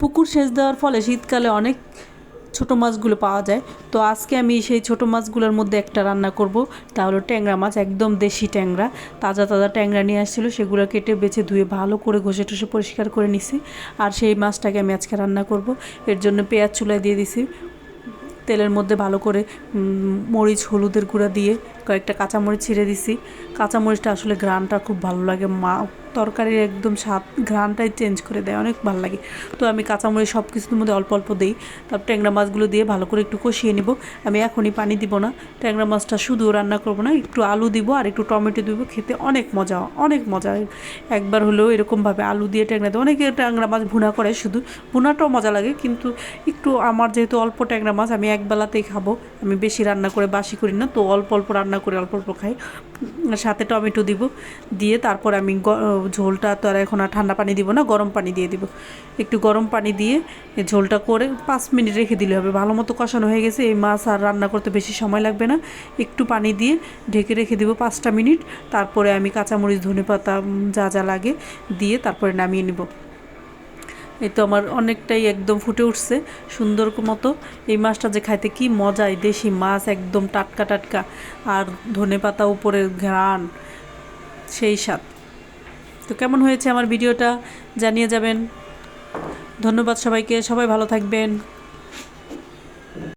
পুকুর সেচ দেওয়ার ফলে শীতকালে অনেক ছোটো মাছগুলো পাওয়া যায়। তো আজকে আমি সেই ছোটো মাছগুলোর মধ্যে একটা রান্না করব, তা হলো ট্যাংরা মাছ, একদম দেশি ট্যাংরা। তাজা তাজা ট্যাংরা নিয়ে আসছিলো, সেগুলো কেটে বেছে ধুয়ে ভালো করে ঘষে টষে পরিষ্কার করে নিছি। আর সেই মাছটাকে আমি আজকে রান্না করব। এর জন্য পেঁয়াজ চুলায় দিয়ে দিছি, তেলের মধ্যে ভালো করে মরিচ হলুদের গুঁড়া দিয়ে কয়েকটা কাঁচামরিচ ছিঁড়ে দিছি। কাঁচামরিচটা আসলে ঘ্রাণটা খুব ভালো লাগে, তরকারির একদম স্বাদ ঘ্রাণটাই চেঞ্জ করে দেয়, অনেক ভালো লাগে। তো আমি কাঁচামরিচ সব কিছুর মধ্যে অল্প অল্প দিই। তারপর ট্যাংরা মাছগুলো দিয়ে ভালো করে একটু কষিয়ে নিব। আমি এখনই পানি দিব না, ট্যাংরা মাছটা শুধু রান্না করব না, একটু আলু দিব আর একটু টমেটো দিব, খেতে অনেক মজা, অনেক মজা। একবার হলেও এরকমভাবে আলু দিয়ে ট্যাংরা দিয়ে, অনেকে ট্যাংরা মাছ ভুনা করে, শুধু ভুনাটাও মজা লাগে, কিন্তু একটু আমার যেহেতু অল্প ট্যাংরা মাছ, আমি এক বেলাতেই খাবো, আমি বেশি রান্না করে বাসি করি না, তো অল্প অল্প রান্না করে অল্প অল্প খাই। সাথে টমেটো দিব, দিয়ে তারপর আমি ঝোলটা তো আর এখন আর ঠান্ডা পানি দিব না, গরম পানি দিয়ে দিব। একটু গরম পানি দিয়ে ঝোলটা করে 5 মিনিট রেখে দিলে হবে। ভালো মতো কষানো হয়ে গেছে, এই মাছ আর রান্না করতে বেশি সময় লাগবে না। একটু পানি দিয়ে ঢেকে রেখে দিব 5টা মিনিট। তারপরে আমি কাঁচামরিচ ধনেপাতা যা যা লাগে দিয়ে তারপরে নামিয়ে নিব। এই তো আমার অনেকটাই একদম ফুটে উঠছে সুন্দর মতো। এই মাছটা যে খাইতে কি মজাই, দেশি মাছ একদম টাটকা টাটকা, আর ধনেপাতা উপরের ঘ্রাণ, সেই স্বাদ। তো কেমন হয়েছে আমার ভিডিওটা জানিয়ে যাবেন। ধন্যবাদ সবাইকে, সবাই ভালো থাকবেন।